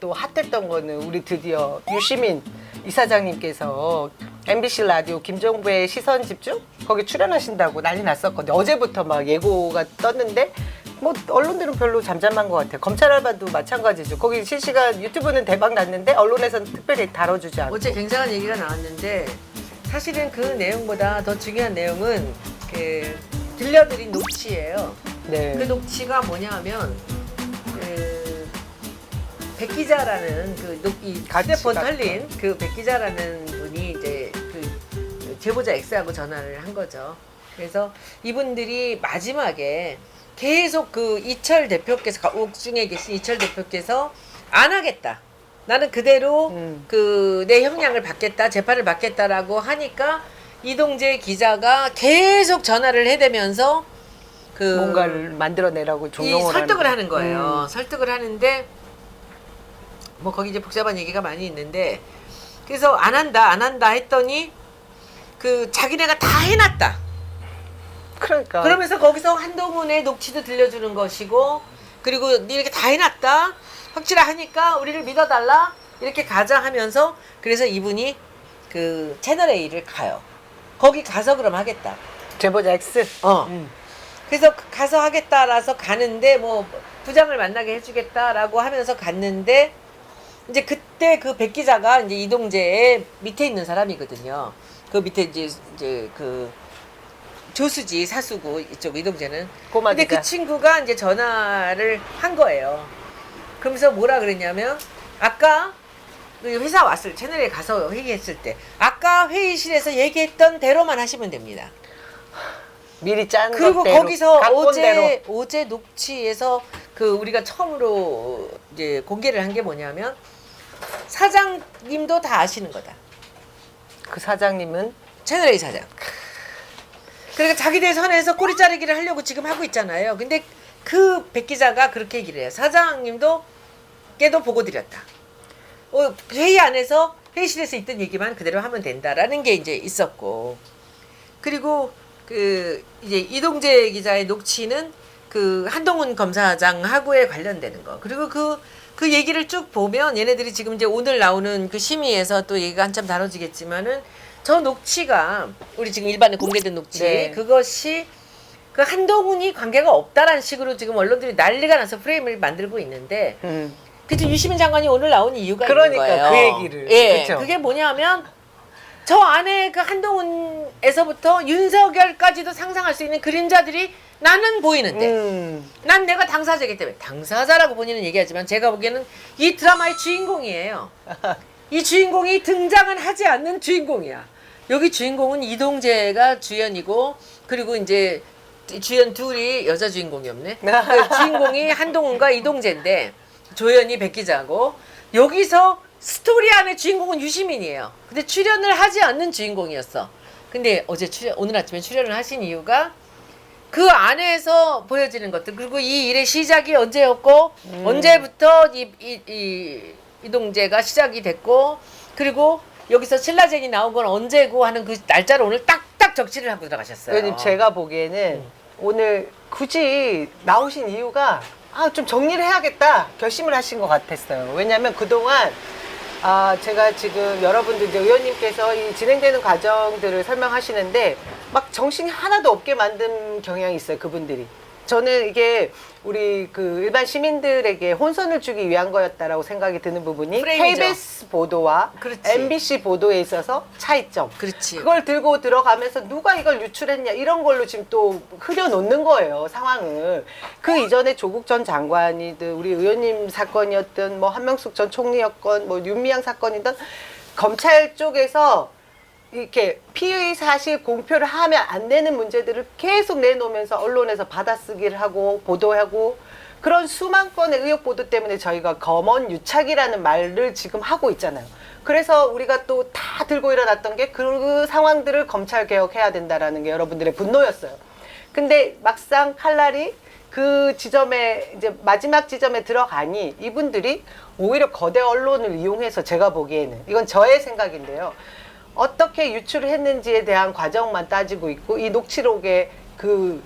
또 핫했던 거는 우리 드디어 유시민 이사장님께서 MBC 라디오 김종배의 시선 집중 거기 출연하신다고 난리 났었거든요. 어제부터 막 예고가 떴는데 뭐 언론들은 별로 잠잠한 것 같아요. 검찰 알바도 마찬가지죠. 거기 실시간 유튜브는 대박 났는데 언론에서는 특별히 다뤄주지 않고. 어제 굉장한 얘기가 나왔는데 사실은 그 내용보다 더 중요한 내용은 그 들려드린 녹취예요. 네. 그 녹취가 뭐냐면 백 기자라는 이 휴대폰 털린 그 백 기자라는 분이 이제 그 제보자 X하고 전화를 한 거죠. 그래서 이분들이 마지막에 계속 그 이철 대표께서 옥중에 계신 이철 대표께서 안 하겠다. 나는 그대로 그 내 형량을 받겠다, 재판을 받겠다라고 하니까 이동재 기자가 계속 전화를 해대면서 그 뭔가를 만들어내라고 종용을 설득을 하는 거예요. 설득을 하는데 뭐 거기 이제 복잡한 얘기가 많이 있는데 그래서 안 한다 했더니 그 자기네가 다 해놨다. 그러니까. 그러면서 거기서 한동훈의 녹취도 들려주는 것이고 그리고 이렇게 다 해놨다. 확실하니까 우리를 믿어달라. 이렇게 가자 하면서 그래서 이분이 그 채널 A를 가요. 거기 가서 그럼 하겠다. 제보자 X. 그래서 가서 하겠다라서 가는데 뭐 부장을 만나게 해주겠다라고 하면서 갔는데 이제 그때 그 백 기자가 이제 이동재의 밑에 있는 사람이거든요. 그 밑에 이제 그 조수지 사수고 이쪽 이동재는. 꼬마 근데 기자. 그 친구가 이제 전화를 한 거예요. 그러면서 뭐라 그랬냐면 아까 그 회사 왔을 채널에 가서 회의했을 때 아까 회의실에서 얘기했던 대로만 하시면 됩니다. 미리 짠 그리고 것대로, 거기서 각본대로. 어제 녹취에서 그 우리가 처음으로 이제 공개를 한 게 뭐냐면 사장님도 다 아시는 거다. 그 사장님은 채널 A 사장. 그러니까 자기들 선에서 꼬리 자르기를 하려고 지금 하고 있잖아요. 근데 그 백 기자가 그렇게 얘기를 해요. 사장님도 깨도 보고 드렸다. 회의 안에서 회의실에서 있던 얘기만 그대로 하면 된다라는 게 이제 있었고 그리고 그 이제 이동재 기자의 녹취는 그 한동훈 검사장하고에 관련되는 거 그리고 그 얘기를 쭉 보면 얘네들이 지금 이제 오늘 나오는 그 심의에서 또 얘기가 한참 다뤄지겠지만은 저 녹취가 우리 지금 일반에 공개된 녹취 네. 그것이 그 한동훈이 관계가 없다라는 식으로 지금 언론들이 난리가 나서 프레임을 만들고 있는데 그래도 유시민 장관이 오늘 나온 이유가 있는 거예요. 그러니까 그 얘기를. 예, 그쵸? 그게 뭐냐면 저 안에 그 한동훈에서부터 윤석열까지도 상상할 수 있는 그림자들이 나는 보이는데 난 내가 당사자이기 때문에 당사자라고 본인은 얘기하지만 제가 보기에는 이 드라마의 주인공이에요. 이 주인공이 등장은 하지 않는 주인공이야. 여기 주인공은 이동재가 주연이고 그리고 이제 주연 둘이 여자 주인공이 없네. 그 주인공이 한동훈과 이동재인데 조연이 백 기자고 여기서 스토리 안에 주인공은 유시민이에요. 근데 출연을 하지 않는 주인공이었어. 근데 오늘 아침에 출연을 하신 이유가 그 안에서 보여지는 것들 그리고 이 일의 시작이 언제였고 언제부터 이동재가 시작이 됐고 그리고 여기서 신라젠이 나온 건 언제고 하는 그 날짜를 오늘 딱딱 적시를 하고 들어가셨어요. 의원님 제가 보기에는 오늘 굳이 나오신 이유가 좀 정리를 해야겠다 결심을 하신 것 같았어요. 왜냐하면 그동안 제가 지금 여러분들 이제 의원님께서 이 진행되는 과정들을 설명하시는데 막 정신이 하나도 없게 만든 경향이 있어요. 그분들이. 저는 이게 우리 그 일반 시민들에게 혼선을 주기 위한 거였다라고 생각이 드는 부분이 프레임이죠. KBS 보도와 그렇지. MBC 보도에 있어서 차이점. 그렇지. 그걸 들고 들어가면서 누가 이걸 유출했냐 이런 걸로 지금 또 흐려놓는 거예요. 상황을. 그 이전에 조국 전 장관이든 우리 의원님 사건이었든 뭐 한명숙 전 총리였건 뭐 윤미향 사건이든 검찰 쪽에서 이렇게 피의 사실 공표를 하면 안 되는 문제들을 계속 내놓으면서 언론에서 받아쓰기를 하고 보도하고 그런 수만 건의 의혹 보도 때문에 저희가 검언 유착이라는 말을 지금 하고 있잖아요. 그래서 우리가 또 다 들고 일어났던 게 그 상황들을 검찰 개혁해야 된다라는 게 여러분들의 분노였어요. 근데 막상 칼날이 그 지점에 이제 마지막 지점에 들어가니 이분들이 오히려 거대 언론을 이용해서 제가 보기에는 이건 저의 생각인데요. 어떻게 유출을 했는지에 대한 과정만 따지고 있고 이 녹취록에 그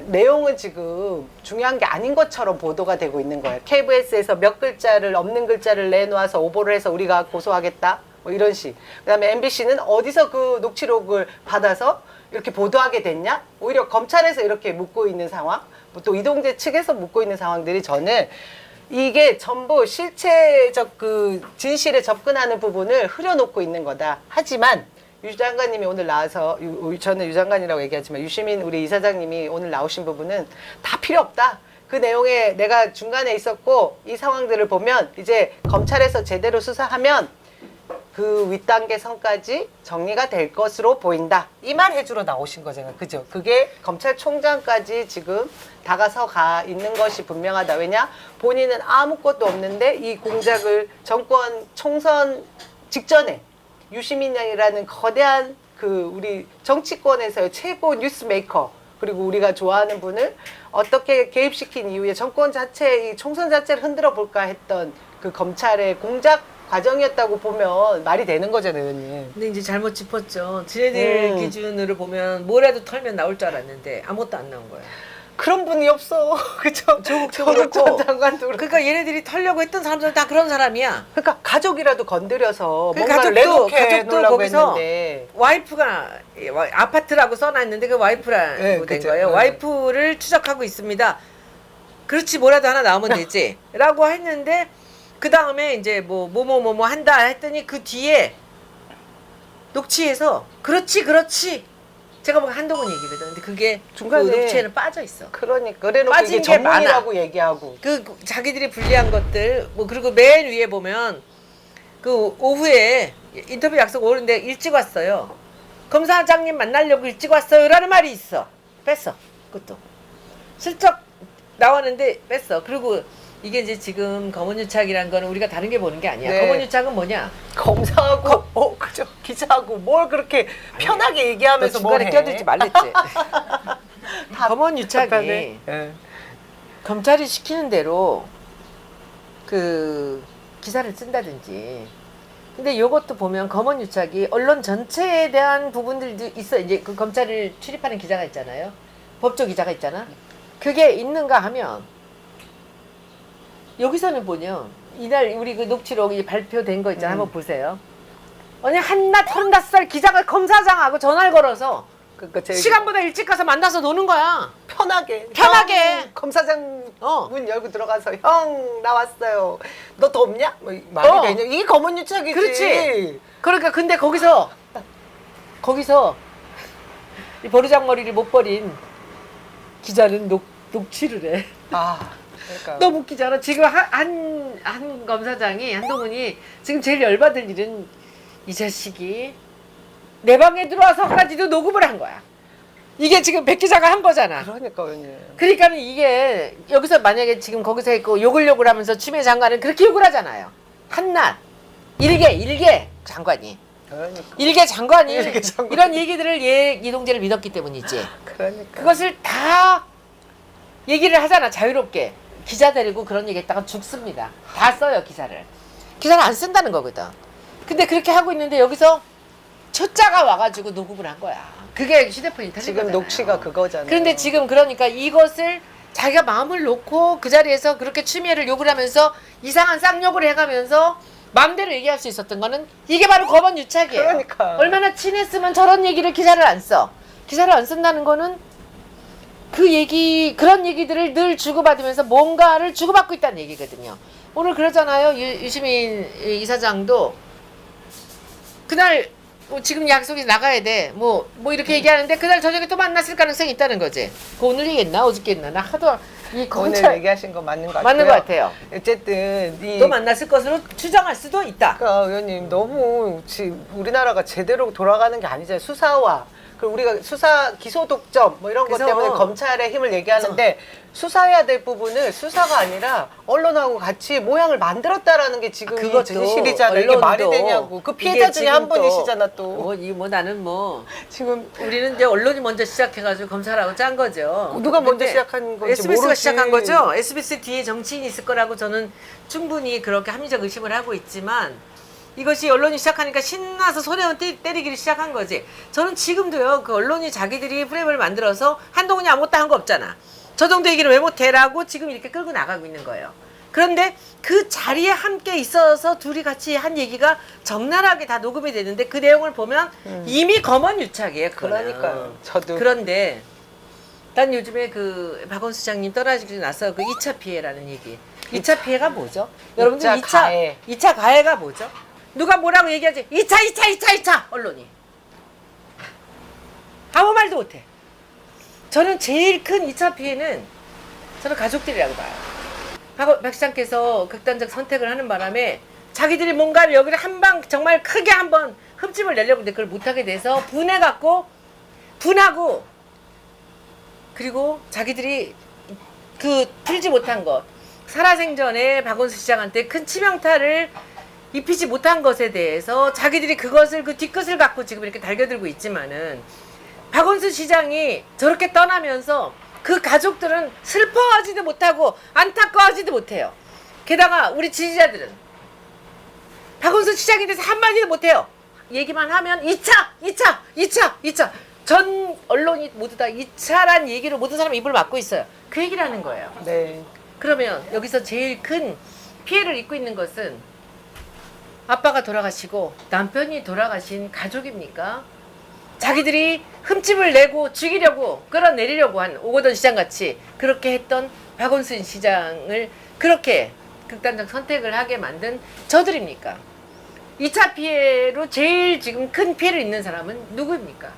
내용은 지금 중요한 게 아닌 것처럼 보도가 되고 있는 거예요. KBS에서 몇 글자를 없는 글자를 내놓아서 오보를 해서 우리가 고소하겠다 뭐 이런 식. 그다음에 MBC는 어디서 그 녹취록을 받아서 이렇게 보도하게 됐냐? 오히려 검찰에서 이렇게 묻고 있는 상황, 또 이동재 측에서 묻고 있는 상황들이 저는 이게 전부 실체적 그 진실에 접근하는 부분을 흐려놓고 있는 거다. 하지만 유 장관님이 오늘 나와서 저는 유 장관이라고 얘기하지만 유시민 우리 이사장님이 오늘 나오신 부분은 다 필요 없다. 그 내용에 내가 중간에 있었고 이 상황들을 보면 이제 검찰에서 제대로 수사하면 그 윗단계 선까지 정리가 될 것으로 보인다. 이 말 해주러 나오신 거잖아요. 그죠? 그게 검찰총장까지 지금 다가서 가 있는 것이 분명하다. 왜냐? 본인은 아무것도 없는데 이 공작을 정권 총선 직전에 유시민이라는 거대한 그 우리 정치권에서의 최고 뉴스메이커 그리고 우리가 좋아하는 분을 어떻게 개입시킨 이후에 정권 자체, 이 총선 자체를 흔들어 볼까 했던 그 검찰의 공작 과정이었다고 보면 말이 되는 거잖아요, 의원님. 근데 이제 잘못 짚었죠. 지네들 기준으로 보면 뭐라도 털면 나올 줄 알았는데 아무것도 안 나온 거예요. 그런 분이 없어. 그죠? 조국도 조국 전 그렇고. 장관도 그렇고. 그러니까 얘네들이 털려고 했던 사람들은 다 그런 사람이야. 그러니까 가족이라도 건드려서 그 뭔가를 가족도 내놓게 놓으려고 거기서 했는데 와이프가 아파트라고 써놨는데 그 와이프라고 네, 된 그죠. 거예요. 네. 와이프를 추적하고 있습니다. 그렇지 뭐라도 하나 나오면 되지. 라고 했는데 그 다음에 이제 뭐 한다 했더니 그 뒤에 녹취에서 그렇지 제가 보기엔 한동훈 얘기거든. 근데 그게 중간에 그 녹취에는 빠져 있어. 그러니까 그래놓고 빠진 이게 게 많아. 전문이라고 얘기하고 그 자기들이 불리한 것들 뭐 그리고 맨 위에 보면 그 오후에 인터뷰 약속 오는데 일찍 왔어요. 검사장님 만나려고 일찍 왔어요라는 말이 있어. 뺐어. 그것도 슬쩍 나왔는데 뺐어. 그리고 이게 이제 지금 검언유착이란 거는 우리가 다른 게 보는 게 아니야. 네. 검언유착은 뭐냐? 검사하고 그죠 기자하고 뭘 그렇게 편하게 너 얘기하면서 뭘 중간에 해. 껴들지 말랬지. 검언유착이 예. 검찰이 시키는 대로 그 기사를 쓴다든지. 근데 요것도 보면 검언유착이 언론 전체에 대한 부분들도 있어. 이제 그 검찰을 출입하는 기자가 있잖아요. 법조 기자가 있잖아. 그게 있는가 하면 여기서는 보면 이날 우리 그 녹취록이 발표된 거 있잖아. 한번 보세요. 아니 한낮 35살 기자가 검사장하고 전화를 걸어서 그러니까 시간보다 일찍 가서 만나서 노는 거야. 편하게 편하게. 검사장 어. 문 열고 들어가서 형 나왔어요. 너 덥냐? 뭐 말이 되냐? 이게 검언유착이지. 그렇지. 그러니까 근데 거기서 이 버르장머리를 못 버린 기자는 녹취를 해. 아 그러니까 너무 웃기잖아. 지금 한 검사장이 한동훈이 지금 제일 열받을 일은 이 자식이 내 방에 들어와서까지도 녹음을 한 거야. 이게 지금 백 기자가 한 거잖아. 그러니까 의원님. 그러니까는 이게 여기서 만약에 지금 거기서 있고 욕을 하면서 추미애 장관은 그렇게 욕을 하잖아요. 한낱 일개 장관이 그러니까. 일개 장관이 일개 장관. 이런 얘기들을 이동재를 믿었기 때문이지. 그러니까. 그것을 다 얘기를 하잖아. 자유롭게 기자 데리고 그런 얘기했다가 죽습니다. 다 써요 기사를 안 쓴다는 거거든. 근데 그렇게 하고 있는데 여기서 초짜가 와가지고 녹음을 한 거야. 그게 휴대폰이 터진 지금 거잖아요. 녹취가 그거잖아요. 그런데 지금 그러니까 이것을 자기가 마음을 놓고 그 자리에서 그렇게 추미애를 욕을 하면서 이상한 쌍욕을 해가면서 마음대로 얘기할 수 있었던 거는 이게 바로 검언유착이에요. 그러니까. 얼마나 친했으면 저런 얘기를 기사를 안 써. 기사를 안 쓴다는 거는 그런 얘기들을 늘 주고받으면서 뭔가를 주고받고 있다는 얘기거든요. 오늘 그러잖아요. 유시민 이사장도 그날 뭐 지금 약속이 나가야 돼. 뭐 이렇게 얘기하는데 그날 저녁에 또 만났을 가능성이 있다는 거지. 그 오늘 얘기했나 어저께 했나? 나 하도 이 오늘 검찰 얘기하신 거 맞는 것 같아요. 맞는 것 같아요. 어쨌든 또 만났을 것으로 추정할 수도 있다. 그러니까 의원님 너무 지금 우리나라가 제대로 돌아가는 게 아니잖아요. 수사와 그리고 우리가 수사 기소 독점 뭐 이런 것 그래서 때문에 검찰의 힘을 얘기하는데 수사해야 될 부분을 수사가 아니라 언론하고 같이 모양을 만들었다라는 게 지금 그것도 진실이잖아요. 이게 말이 되냐고. 그 피해자 중에 한 분이시잖아 또. 나는 지금 우리는 이제 언론이 먼저 시작해가지고 검찰하고 짠 거죠. 누가 먼저 근데 시작한 건지 SBS가 모르지. 시작한 거죠. SBS 뒤에 정치인이 있을 거라고 저는 충분히 그렇게 합리적 의심을 하고 있지만 이것이 언론이 시작하니까 신나서 손에만 때리기를 시작한 거지. 저는 지금도요, 그 언론이 자기들이 프레임을 만들어서 한동훈이 아무것도 한 거 없잖아. 저 정도 얘기를 왜 못해라고 지금 이렇게 끌고 나가고 있는 거예요. 그런데 그 자리에 함께 있어서 둘이 같이 한 얘기가 적나라하게 다 녹음이 되는데 그 내용을 보면 이미 검언유착이에요. 그거는. 그러니까요. 저도. 그런데 난 요즘에 그 박원순 시장님 떠나시고 나서 그 2차 피해라는 얘기. 2차 피해가 뭐죠? 여러분들 2차 가해. 2차 가해가 뭐죠? 누가 뭐라고 얘기하지? 2차 언론이. 아무 말도 못해. 저는 제일 큰 2차 피해는 저는 가족들이라고 봐요. 박 시장께서 극단적 선택을 하는 바람에 자기들이 뭔가를 여기를 한 방 정말 크게 한번 흠집을 내려고 했는데 그걸 못하게 돼서 분해갖고 분하고 그리고 자기들이 그 풀지 못한 것 살아생전에 박원순 시장한테 큰 치명타를 입히지 못한 것에 대해서 자기들이 그것을 그 뒤끝을 갖고 지금 이렇게 달겨들고 있지만은 박원순 시장이 저렇게 떠나면서 그 가족들은 슬퍼하지도 못하고 안타까워하지도 못해요. 게다가 우리 지지자들은 박원순 시장에 대해서 한마디도 못해요. 얘기만 하면 2차 전 언론이 모두 다 2차란 얘기로 모든 사람이 입을 막고 있어요. 그 얘기를 하는 거예요. 네. 그러면 여기서 제일 큰 피해를 입고 있는 것은 아빠가 돌아가시고 남편이 돌아가신 가족입니까? 자기들이 흠집을 내고 죽이려고 끌어내리려고 한 오거돈 시장같이 그렇게 했던 박원순 시장을 그렇게 극단적 선택을 하게 만든 저들입니까? 2차 피해로 제일 지금 큰 피해를 입는 사람은 누구입니까?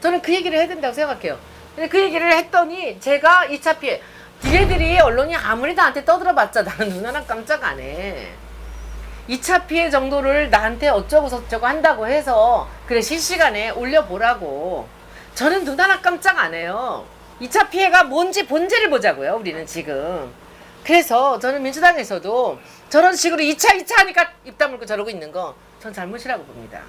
저는 그 얘기를 해야 된다고 생각해요. 근데 그 얘기를 했더니 제가 2차 피해 니네들이 언론이 아무리 나한테 떠들어봤자 나는 눈 하나 깜짝 안 해. 2차 피해 정도를 나한테 어쩌고 저쩌고 한다고 해서 그래 실시간에 올려보라고. 저는 눈 하나 깜짝 안 해요. 2차 피해가 뭔지 본질을 보자고요. 우리는 지금. 그래서 저는 민주당에서도 저런 식으로 2차 하니까 입 다물고 저러고 있는 거 전 잘못이라고 봅니다.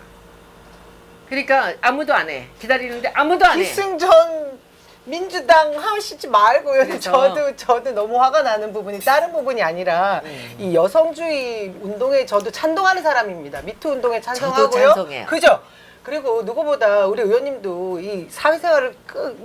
그러니까 아무도 안 해. 기다리는데 아무도 안 해. 기승전 민주당 하시지 말고요. 그래서. 저도 너무 화가 나는 부분이 다른 부분이 아니라 이 여성주의 운동에 저도 찬동하는 사람입니다. 미투 운동에 찬성하고요. 저도 찬성해요. 그죠? 그리고 누구보다 우리 의원님도 이 사회생활을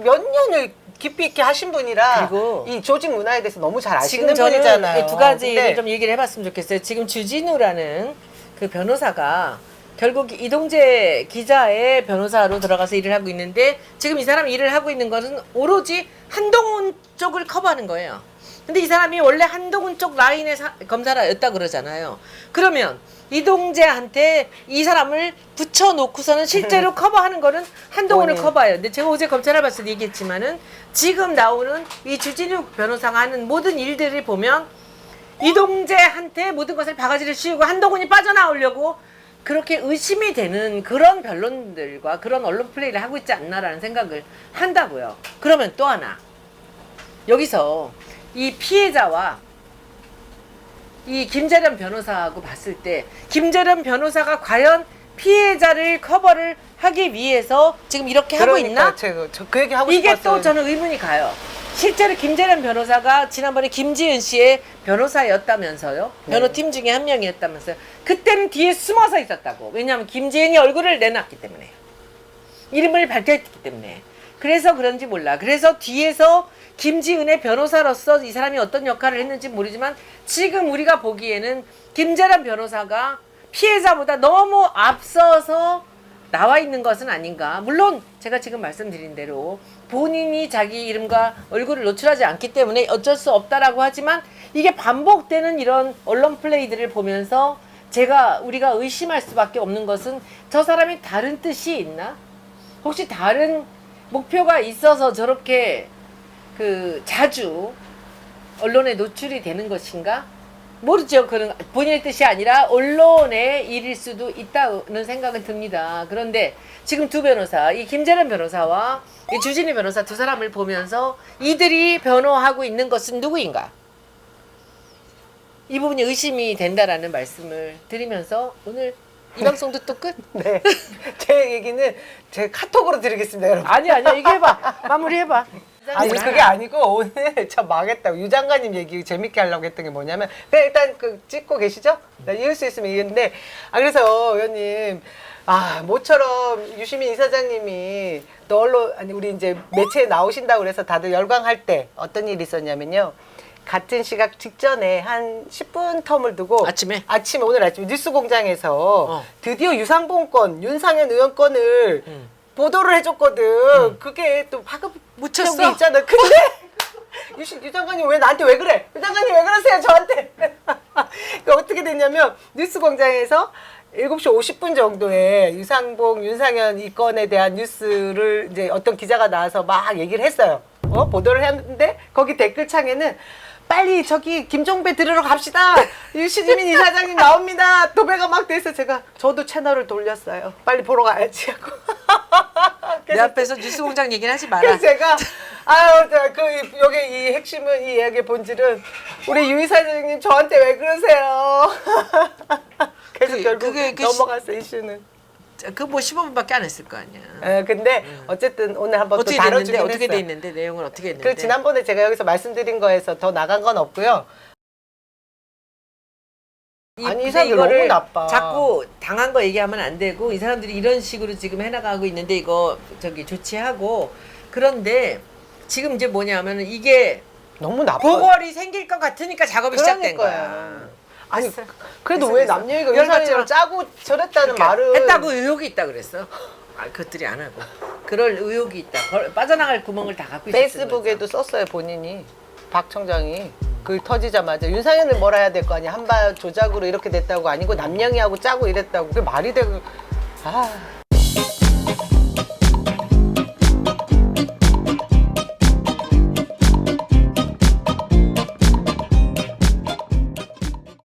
몇 년을 깊이 있게 하신 분이라 그리고 이 조직 문화에 대해서 너무 잘 지금 아시는 저는 분이잖아요. 두 가지를 근데 좀 얘기를 해봤으면 좋겠어요. 지금 주진우라는 그 변호사가 결국 이동재 기자의 변호사로 들어가서 일을 하고 있는데 지금 이 사람이 일을 하고 있는 것은 오로지 한동훈 쪽을 커버하는 거예요. 근데 이 사람이 원래 한동훈 쪽 라인의 검사였다 그러잖아요. 그러면 이동재한테 이 사람을 붙여놓고서는 실제로 커버하는 거는 한동훈을 커버해요. 근데 제가 어제 검찰을 봤을 때 얘기했지만은 지금 나오는 이 주진우 변호사가 하는 모든 일들을 보면 이동재한테 모든 것을 바가지를 씌우고 한동훈이 빠져나오려고 그렇게 의심이 되는 그런 변론들과 그런 언론 플레이를 하고 있지 않나라는 생각을 한다고요. 그러면 또 하나. 여기서 이 피해자와 이 김재련 변호사하고 봤을 때 김재련 변호사가 과연 피해자를 커버를 하기 위해서 지금 이렇게 하고 있나? 제가 그 얘기 하고 이게 싶었어요. 또 저는 의문이 가요. 실제로 김재련 변호사가 지난번에 김지은 씨의 변호사였다면서요. 변호팀 중에 한 명이었다면서요. 그때는 뒤에 숨어서 있었다고. 왜냐하면 김지은이 얼굴을 내놨기 때문에. 이름을 밝혔기 때문에. 그래서 그런지 몰라. 그래서 뒤에서 김지은의 변호사로서 이 사람이 어떤 역할을 했는지 모르지만 지금 우리가 보기에는 김재련 변호사가 피해자보다 너무 앞서서 나와 있는 것은 아닌가. 물론 제가 지금 말씀드린 대로 본인이 자기 이름과 얼굴을 노출하지 않기 때문에 어쩔 수 없다라고 하지만 이게 반복되는 이런 언론 플레이들을 보면서 우리가 의심할 수밖에 없는 것은 저 사람이 다른 뜻이 있나? 혹시 다른 목표가 있어서 저렇게 자주 언론에 노출이 되는 것인가? 모르죠. 그런 본인의 뜻이 아니라 언론의 일일 수도 있다는 생각은 듭니다. 그런데 지금 두 변호사, 이 김재련 변호사와 이 주진우 변호사 두 사람을 보면서 이들이 변호하고 있는 것은 누구인가? 이 부분이 의심이 된다라는 말씀을 드리면서 오늘 이 방송도 또 끝? 네. 제 얘기는 제 카톡으로 드리겠습니다, 여러분. 아니야. 얘기해봐. 마무리해봐. 아니 그게 아니고 오늘 저 망했다고 유 장관님 얘기 재밌게 하려고 했던 게 뭐냐면 그냥 일단 그 찍고 계시죠? 나 이을 수 있으면 이해는데 그래서 의원님 모처럼 유시민 이사장님이 널로 아니 우리 이제 매체에 나오신다고 그래서 다들 열광할 때 어떤 일이 있었냐면요. 같은 시각 직전에 한 10분 텀을 두고 아침에 오늘 아침에 뉴스공장에서 드디어 유상봉 건 윤상현 의원 건을 보도를 해줬거든. 그게 또 파급 묻혔어? 게 있잖아. 근데 유 장관님 왜 나한테 왜 그래? 유 장관님 왜 그러세요 저한테? 그러니까 어떻게 됐냐면 뉴스공장에서 7시 50분 정도에 유상봉, 윤상현 이 건에 대한 뉴스를 이제 어떤 기자가 나와서 막 얘기를 했어요. 보도를 했는데 거기 댓글창에는 빨리 저기 김종배 들으러 갑시다. 유시민 이사장님 나옵니다. 도배가 막 돼서 저도 채널을 돌렸어요. 빨리 보러 가야지 하고. 내 앞에서 뉴스공장 얘기는 하지 마라. 그래서 제가 여기 이 핵심은 이 이야기의 본질은 우리 유 이사장님 저한테 왜 그러세요? 그래서 결국 넘어갔어 이슈는. 그 뭐 15분밖에 안 했을 거 아니야. 근데 어쨌든 오늘 한번 또 다뤄주긴 했어요. 어떻게 돼 있는데 내용은 어떻게 했는데? 그 지난번에 제가 여기서 말씀드린 거에서 더 나간 건 없고요. 아니 이 사람들 너무 나빠. 자꾸 당한 거 얘기하면 안 되고 이 사람들이 이런 식으로 지금 해나가고 있는데 이거 조치하고 그런데 지금 이제 뭐냐면은 이게 너무 나빠. 보궐이 생길 것 같으니까 작업이 시작된 거야. 아니 그래도 왜 남 얘기가 윤상현이랑 짜고 저랬다는 말을 했다고 의혹이 있다 그랬어. 그것들이 안 하고 그럴 의혹이 있다. 빠져나갈 구멍을 다 갖고 있었어. 페이스북에도 썼어요 본인이. 박 청장이 그 터지자마자 윤상현을 뭐라 해야 될 거 아니야. 한바 조작으로 이렇게 됐다고 아니고 남영이하고 짜고 이랬다고. 그게 말이 되고